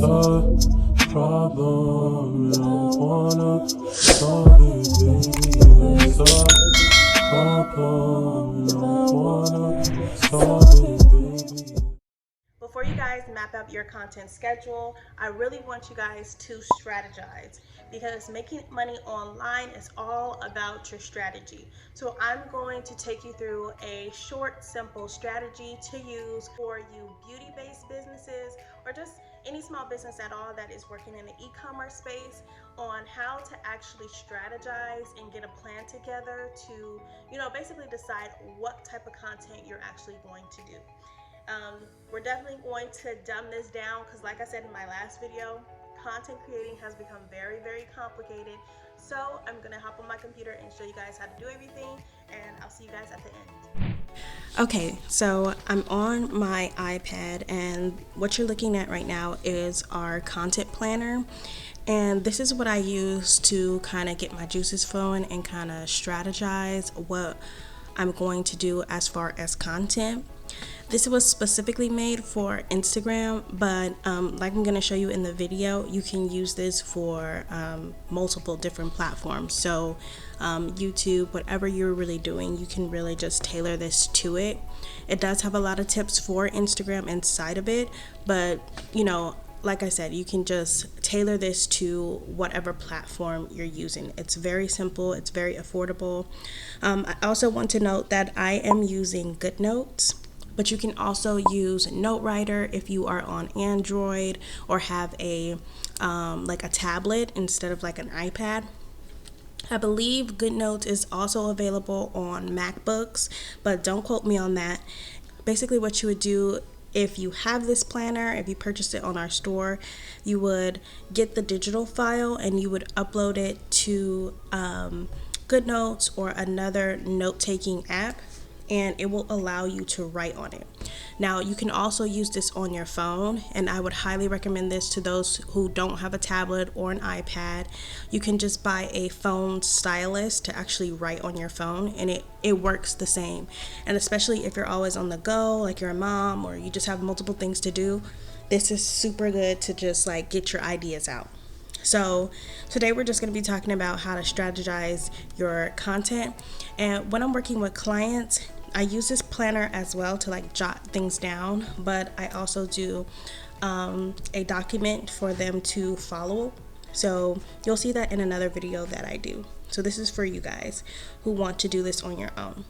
a problem, don't wanna solve it, baby. There's a problem, don't wanna solve it, baby. Before you guys map out your content schedule, I really want you guys to strategize, because making money online is all about your strategy. So I'm going to take you through a short, simple strategy to use for you beauty-based businesses or just any small business at all that is working in the e-commerce space, on how to actually strategize and get a plan together to, basically decide what type of content you're actually going to do. We're definitely going to dumb this down because, like I said in my last video, content creating has become very, very complicated. So I'm going to hop on my computer and show you guys how to do everything, and I'll see you guys at the end. Okay, so I'm on my iPad, and what you're looking at right now is our content planner. And this is what I use to kind of get my juices flowing and kind of strategize what I'm going to do as far as content. This was specifically made for Instagram, but like I'm going to show you in the video, you can use this for multiple different platforms. So YouTube, whatever you're really doing, you can really just tailor this to it. It does have a lot of tips for Instagram inside of it, but like I said, you can just tailor this to whatever platform you're using. It's very simple, it's very affordable. I also want to note that I am using GoodNotes, but you can also use Note Writer if you are on Android or have a like a tablet instead of like an iPad. I believe GoodNotes is also available on MacBooks, but don't quote me on that. Basically what you would do, if you have this planner, if you purchased it on our store, you would get the digital file and you would upload it to GoodNotes or another note-taking app, and it will allow you to write on it. Now, you can also use this on your phone, and I would highly recommend this to those who don't have a tablet or an iPad. You can just buy a phone stylus to actually write on your phone, and it works the same. And especially if you're always on the go, like you're a mom or you just have multiple things to do, this is super good to just like get your ideas out. So today we're just going to be talking about how to strategize your content. And when I'm working with clients, I use this planner as well to like jot things down, but I also do a document for them to follow. So you'll see that in another video that I do. So this is for you guys who want to do this on your own.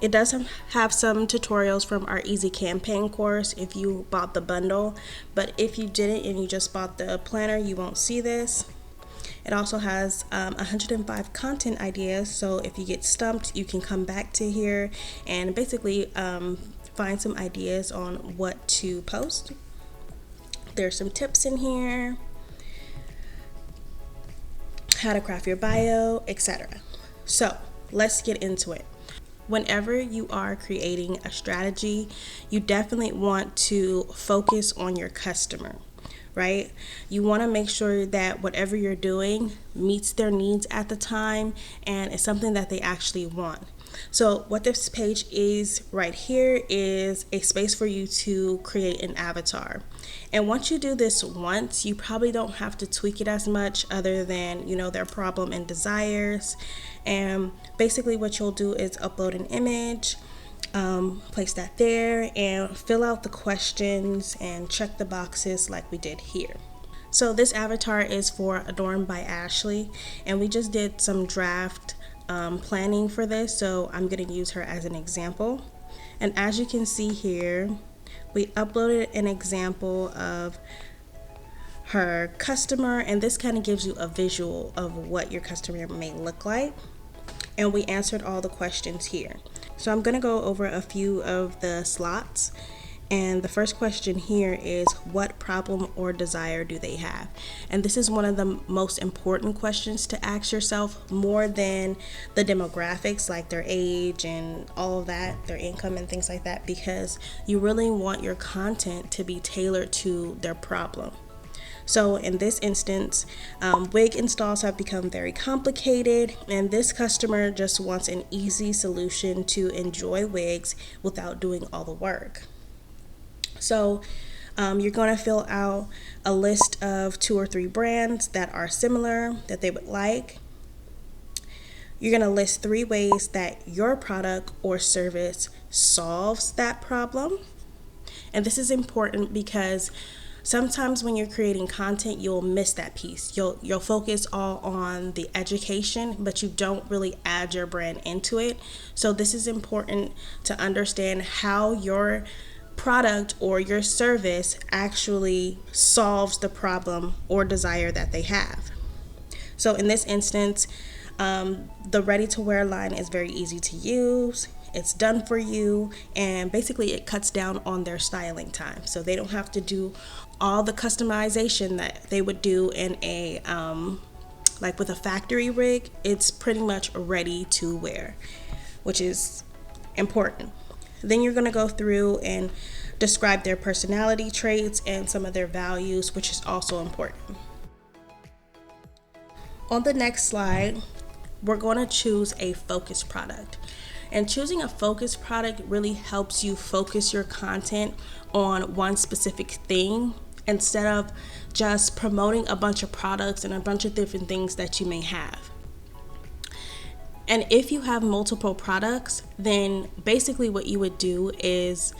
It does have some tutorials from our Easy Campaign course if you bought the bundle, but if you didn't and you just bought the planner, you won't see this. It also has 105 content ideas, so if you get stumped, you can come back to here and basically find some ideas on what to post. There's some tips in here, how to craft your bio, etc. So let's get into it. Whenever you are creating a strategy, you definitely want to focus on your customer, right? You want to make sure that whatever you're doing meets their needs at the time and is something that they actually want. So what this page is right here is a space for you to create an avatar. And once you do this once, you probably don't have to tweak it as much other than, their problem and desires. And basically what you'll do is upload an image, place that there, and fill out the questions and check the boxes like we did here. So this avatar is for Adorned by Ashley, and we just did some draft planning for this, so I'm going to use her as an example. And as you can see here, we uploaded an example of her customer, and this kind of gives you a visual of what your customer may look like. And we answered all the questions here. So I'm going to go over a few of the slots. And the first question here is, what problem or desire do they have? And this is one of the most important questions to ask yourself, more than the demographics, like their age and all of that, their income and things like that, because you really want your content to be tailored to their problem. So in this instance, wig installs have become very complicated, and this customer just wants an easy solution to enjoy wigs without doing all the work. So You're going to fill out a list of 2 or 3 brands that are similar that they would like. You're going to list 3 ways that your product or service solves that problem. And this is important because sometimes when you're creating content, you'll miss that piece. You'll focus all on the education, but you don't really add your brand into it. So this is important to understand how your product or your service actually solves the problem or desire that they have. So in this instance, the ready-to-wear line is very easy to use. It's done for you, and basically it cuts down on their styling time. So they don't have to do all the customization that they would do in a like with a factory rig. It's pretty much ready to wear, which is important. Then you're going to go through and describe their personality traits and some of their values, which is also important. On the next slide, we're going to choose a focus product. And choosing a focus product really helps you focus your content on one specific thing instead of just promoting a bunch of products and a bunch of different things that you may have. And if you have multiple products, then basically what you would do is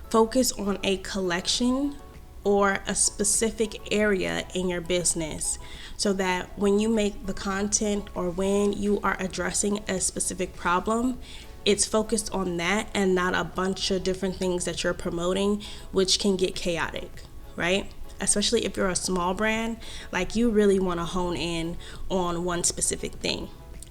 focus on a collection or a specific area in your business so that when you make the content or when you are addressing a specific problem, it's focused on that and not a bunch of different things that you're promoting, which can get chaotic, right? Especially if you're a small brand, like you really want to hone in on one specific thing.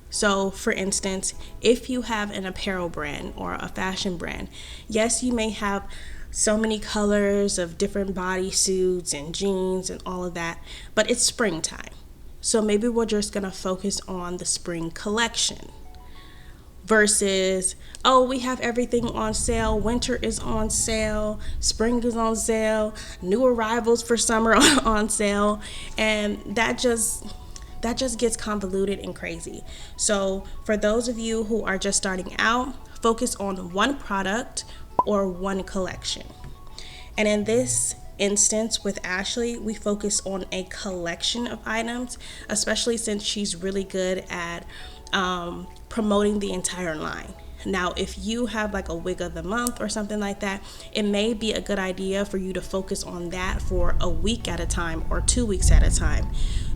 So for instance, if you have an apparel brand or a fashion brand, yes, you may have so many colors of different bodysuits and jeans and all of that, but it's springtime. So maybe we're just going to focus on the spring collection versus, oh, we have everything on sale. Winter is on sale. Spring is on sale. New arrivals for summer on sale. And that just gets convoluted and crazy. So for those of you who are just starting out, focus on one product or one collection. And in this instance with Ashley, we focus on a collection of items, especially since she's really good at promoting the entire line. Now, if you have like a wig of the month or something like that, it may be a good idea for you to focus on that for a week at a time or 2 weeks at a time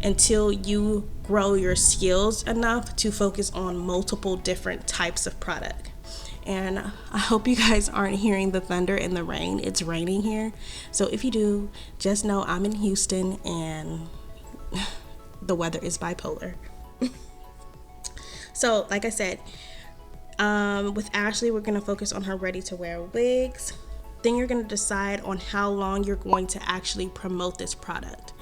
until you grow your skills enough to focus on multiple different types of product. And I hope you guys aren't hearing the thunder and the rain. It's raining here. So if you do, just know I'm in Houston and the weather is bipolar. So like I said, with Ashley, we're going to focus on her ready-to-wear wigs. Then you're going to decide on how long you're going to actually promote this product.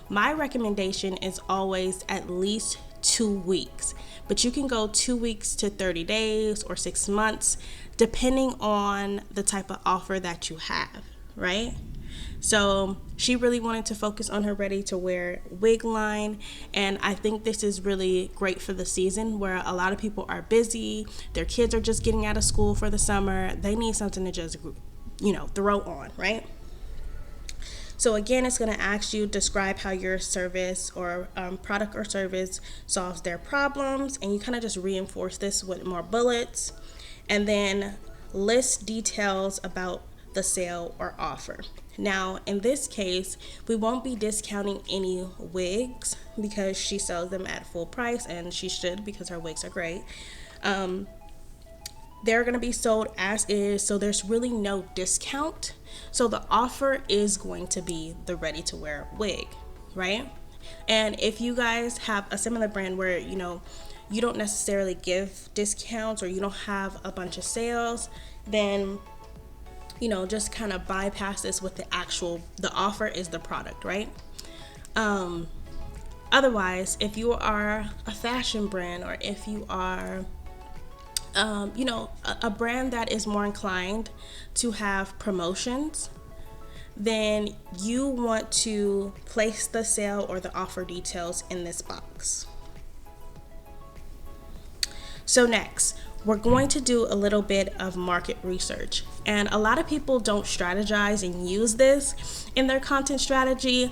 My recommendation is always at least 2 weeks, but you can go 2 weeks to 30 days or 6 months, depending on the type of offer that you have, right? So she really wanted to focus on her ready-to-wear wig line, and I think this is really great for the season where a lot of people are busy, their kids are just getting out of school for the summer, they need something to just, throw on, right? So again, it's going to ask you describe how your service or product or service solves their problems, and you kind of just reinforce this with more bullets, and then list details about the sale or offer. Now, in this case, we won't be discounting any wigs because she sells them at full price, and she should because her wigs are great. They're going to be sold as is, so there's really no discount. So the offer is going to be the ready-to-wear wig, right? And if you guys have a similar brand where, you don't necessarily give discounts or you don't have a bunch of sales, then just kind of bypass this with the offer is the product, right? Otherwise, if you are a fashion brand or if you are, a brand that is more inclined to have promotions, then you want to place the sale or the offer details in this box. So next, we're going to do a little bit of market research. And a lot of people don't strategize and use this in their content strategy.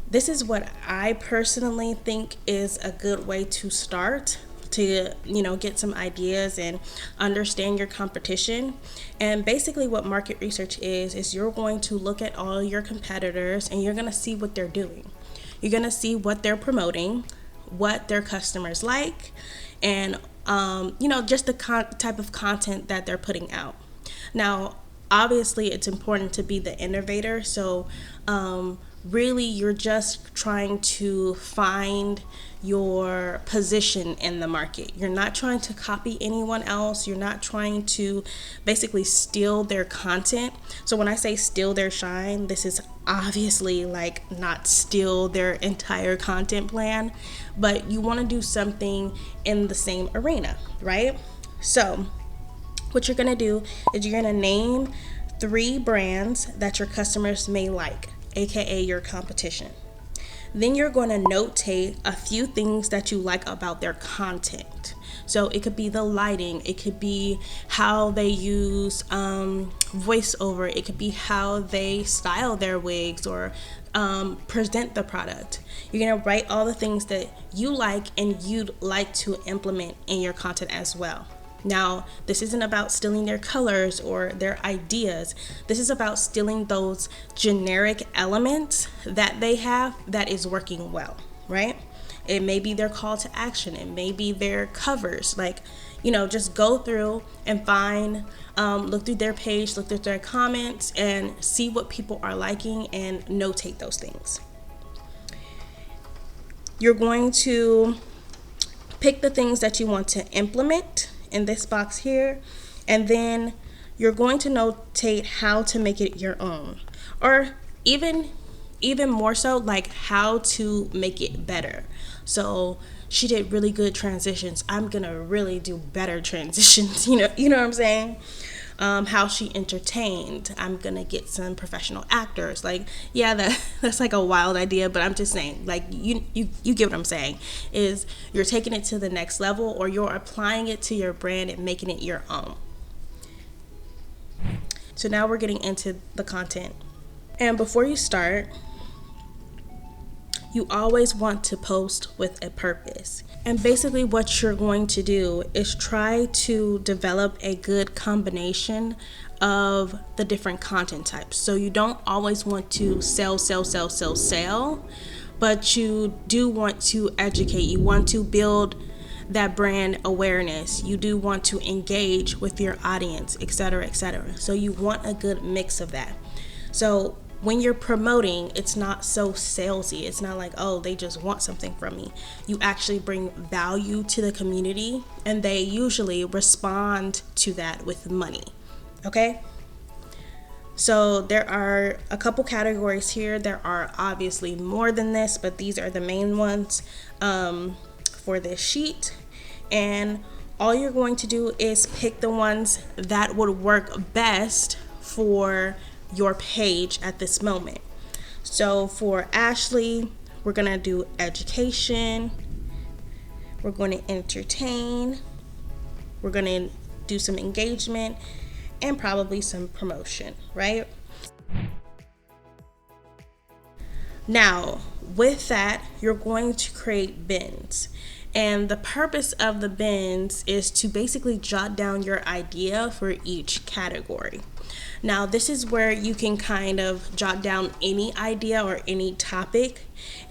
This is what I personally think is a good way to start, to get some ideas and understand your competition. And basically what market research is you're going to look at all your competitors and you're going to see what they're doing. You're going to see what they're promoting, what their customers like, and just the type of content that they're putting out. Now obviously it's important to be the innovator, so really you're just trying to find your position in the market. You're not trying to copy anyone else. You're not trying to basically steal their content. So when I say steal their shine, this is obviously like not steal their entire content plan, but you want to do something in the same arena, right? So what you're going to do is you're going to name 3 brands that your customers may like, aka your competition. Then you're going to notate a few things that you like about their content. So it could be the lighting, it could be how they use voiceover, it could be how they style their wigs or present the product. You're going to write all the things that you like and you'd like to implement in your content as well. Now, this isn't about stealing their colors or their ideas. This is about stealing those generic elements that they have that is working well, right? It may be their call to action. It may be their covers. Just go through and find, look through their page, look through their comments, and see what people are liking and notate those things. You're going to pick the things that you want to implement in this box here, and then you're going to notate how to make it your own, or even more so, like how to make it better. So she did really good transitions, I'm gonna really do better transitions. You know what I'm saying? How she entertained, I'm gonna get some professional actors. That's like a wild idea, but I'm just saying, you get what I'm saying, is you're taking it to the next level, or you're applying it to your brand and making it your own. So now we're getting into the content. And before you start, you always want to post with a purpose. And basically what you're going to do is try to develop a good combination of the different content types. So you don't always want to sell, but you do want to educate. You want to build that brand awareness. You do want to engage with your audience, etc., etc. So you want a good mix of that. So when you're promoting, it's not so salesy. It's not like, oh, they just want something from me. You actually bring value to the community, and they usually respond to that with money. Okay? So there are a couple categories here. There are obviously more than this, but these are the main ones for this sheet. And all you're going to do is pick the ones that would work best for your page at this moment. So for Ashley, we're gonna do education, we're going to entertain, we're gonna do some engagement, and probably some promotion, right? Now with that, you're going to create bins. And the purpose of the bins is to basically jot down your idea for each category. Now this is where you can kind of jot down any idea or any topic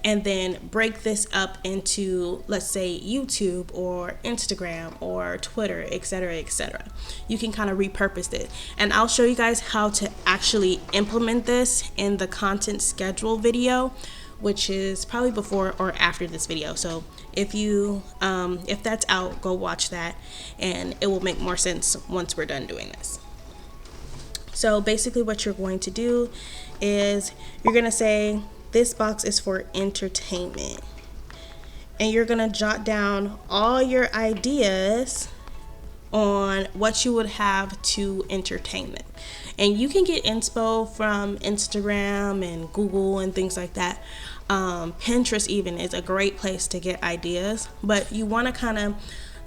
and then break this up into, let's say, YouTube or Instagram or Twitter, etc., etc. You can kind of repurpose it. And I'll show you guys how to actually implement this in the content schedule video, which is probably before or after this video. So if that's out, go watch that and it will make more sense once we're done doing this. So basically what you're going to do is you're going to say this box is for entertainment, and you're going to jot down all your ideas on what you would have to entertainment. And you can get inspo from Instagram and Google and things like that. Pinterest even is a great place to get ideas, but you want to kind of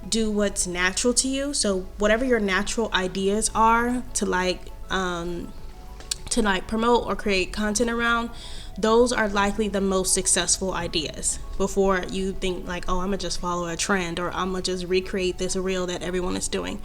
do what's natural to you. So whatever your natural ideas are to like to like promote or create content around, those are likely the most successful ideas before you think like, oh, I'm gonna just follow a trend or I'm gonna just recreate this reel that everyone is doing.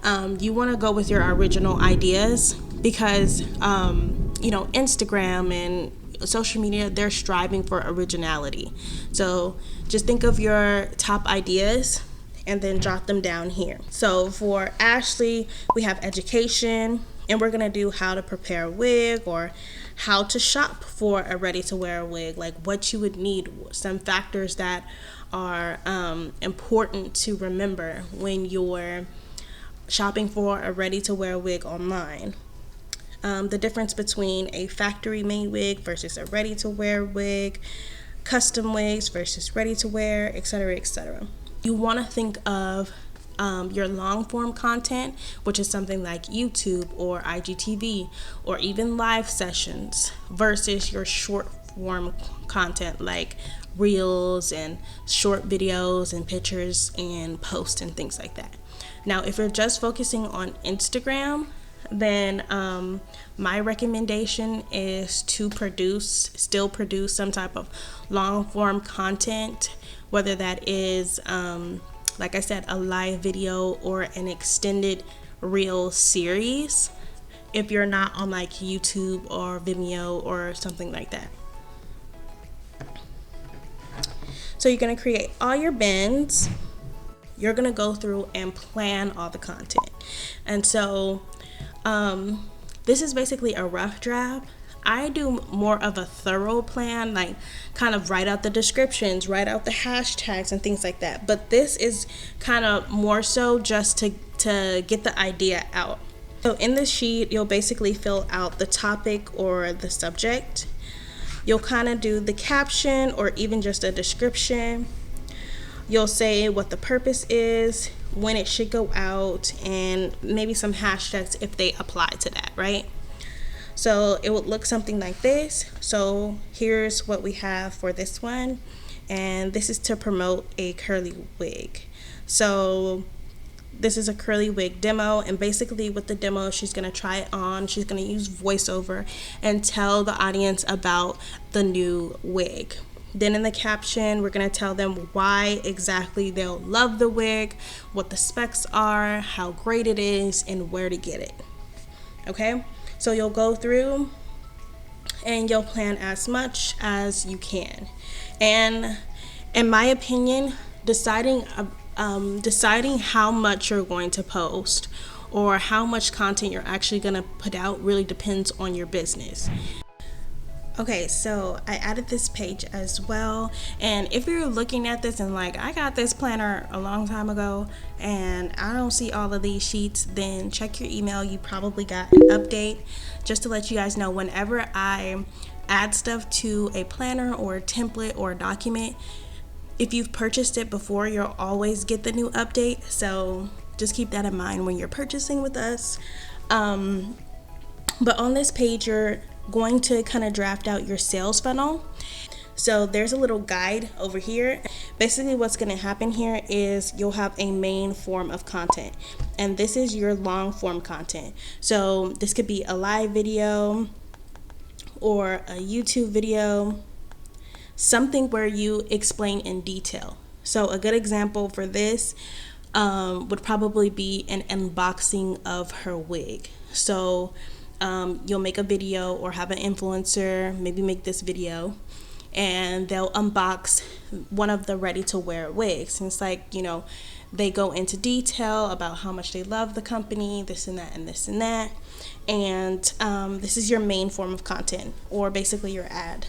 You want to go with your original ideas because Instagram and social media, they're striving for originality. So just think of your top ideas and then jot them down here. So for Ashley, we have education, and we're gonna do how to prepare a wig or how to shop for a ready-to-wear wig, like what you would need, some factors that are important to remember when you're shopping for a ready-to-wear wig online. The difference between a factory-made wig versus a ready-to-wear wig, custom wigs versus ready-to-wear, etc., etc. You want to think of your long-form content, which is something like YouTube or IGTV or even live sessions, versus your short-form content like reels and short videos and pictures and posts and things like that. Now, if you're just focusing on Instagram, then my recommendation is to still produce some type of long form content, whether that is, like I said, a live video or an extended reel series, if you're not on like YouTube or Vimeo or something like that. So you're going to create all your bins. You're going to go through and plan all the content. And so this is basically a rough draft. I do more of a thorough plan, like kind of write out the descriptions, write out the hashtags and things like that. But this is kind of more so just to get the idea out. So in this sheet, you'll basically fill out the topic or the subject. You'll kind of do the caption or even just a description. You'll say what the purpose is, when it should go out, and maybe some hashtags if they apply to that, right? So it would look something like this. So here's what we have for this one, and this is to promote a curly wig. So this is a curly wig demo, and basically with the demo, she's gonna try it on. She's gonna use voiceover and tell the audience about the new wig. Then in the caption, we're going to tell them why exactly they'll love the wig, what the specs are, how great it is, and where to get it. Okay? So you'll go through and you'll plan as much as you can. And in my opinion, deciding how much you're going to post or how much content you're actually going to put out really depends on your business. Okay, so I added this page as well, and if you're looking at this and like, I got this planner a long time ago and I don't see all of these sheets, then check your email. You probably got an update. Just to let you guys know, whenever I add stuff to a planner or a template or a document, if you've purchased it before, you'll always get the new update. So just keep that in mind when you're purchasing with us. But on this page, you're going to kind of draft out your sales funnel. So there's a little guide over here. Basically what's going to happen here is you'll have a main form of content, and this is your long form content. So this could be a live video or a YouTube video, something where you explain in detail. So a good example for this would probably be an unboxing of her wig. So you'll make a video or have an influencer maybe make this video, and they'll unbox one of the ready-to-wear wigs. And it's like, they go into detail about how much they love the company, this and that and this and that. And this is your main form of content, or basically your ad.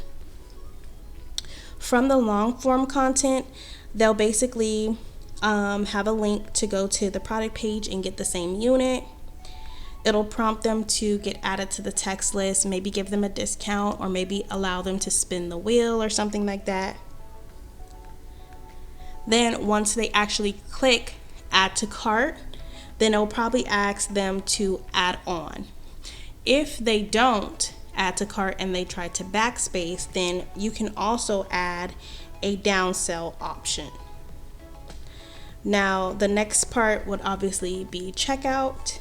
From the long form content, they'll basically have a link to go to the product page and get the same unit. It'll prompt them to get added to the text list, maybe give them a discount, or maybe allow them to spin the wheel or something like that. Then once they actually click add to cart, then it'll probably ask them to add on. If they don't add to cart and they try to backspace, then you can also add a downsell option. Now the next part would obviously be checkout.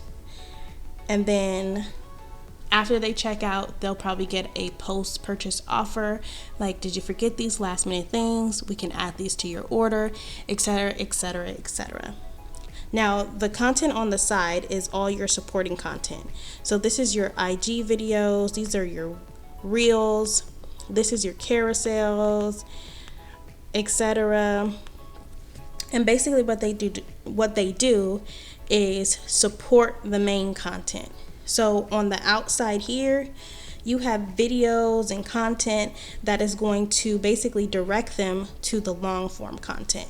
And then After they check out, they'll probably get a post-purchase offer like, did you forget these last minute things? We can add these to your order, etc., etc., etc. Now, the content on the side is all your supporting content. So this is your IG videos, these are your reels, this is your carousels, etc. And basically what they do is support the main content. So on the outside here, you have videos and content that is going to basically direct them to the long form content.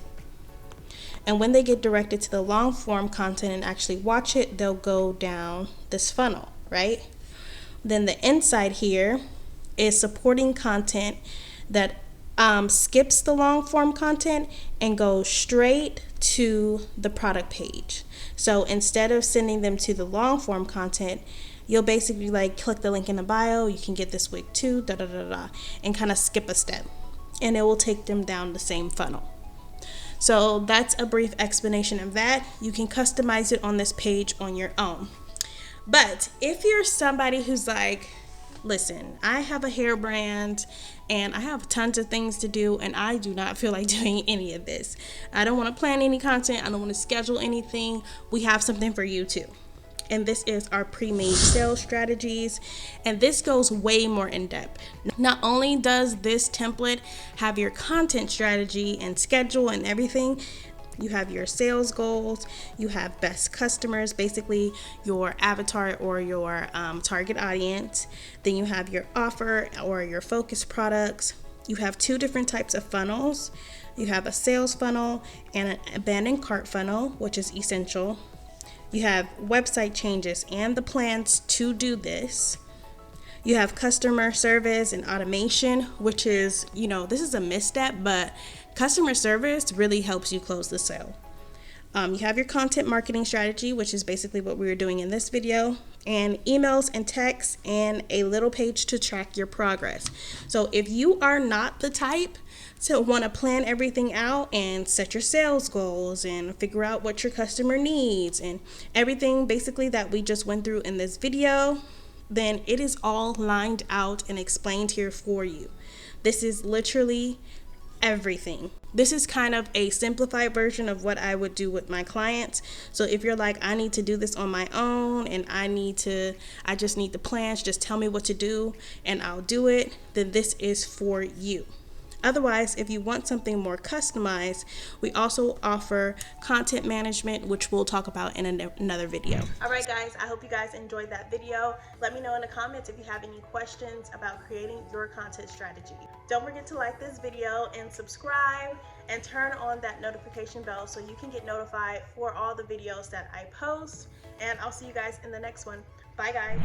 And when they get directed to the long form content and actually watch it, they'll go down this funnel, right? Then the inside here is supporting content that skips the long form content and goes straight to the product page. So instead of sending them to the long form content, you'll basically like click the link in the bio, you can get this wig too, and kind of skip a step, and it will take them down the same funnel. So that's a brief explanation of that. You can customize it on this page on your own. But if you're somebody who's like, listen, I have a hair brand and I have tons of things to do and I do not feel like doing any of this. I don't want to plan any content. I don't want to schedule anything. We have something for you too. And this is our pre-made sales strategies. And this goes way more in depth. Not only does this template have your content strategy and schedule and everything, you have your sales goals, you have best customers, basically your avatar or your target audience. Then you have your offer or your focus products. You have two different types of funnels. You have a sales funnel and an abandoned cart funnel, which is essential. You have website changes and the plans to do this. You have customer service and automation, which is, this is a misstep, but customer service really helps you close the sale. You have your content marketing strategy, which is basically what we were doing in this video, and emails and texts and a little page to track your progress. So if you are not the type to want to plan everything out and set your sales goals and figure out what your customer needs and everything basically that we just went through in this video, then it is all lined out and explained here for you. This is literally everything. This is kind of a simplified version of what I would do with my clients. So if you're like, I need to do this on my own and I just need the plans, just tell me what to do and I'll do it, then this is for you. Otherwise, if you want something more customized, we also offer content management, which we'll talk about in another video. All right, guys, I hope you guys enjoyed that video. Let me know in the comments if you have any questions about creating your content strategy. Don't forget to like this video and subscribe and turn on that notification bell so you can get notified for all the videos that I post. And I'll see you guys in the next one. Bye, guys.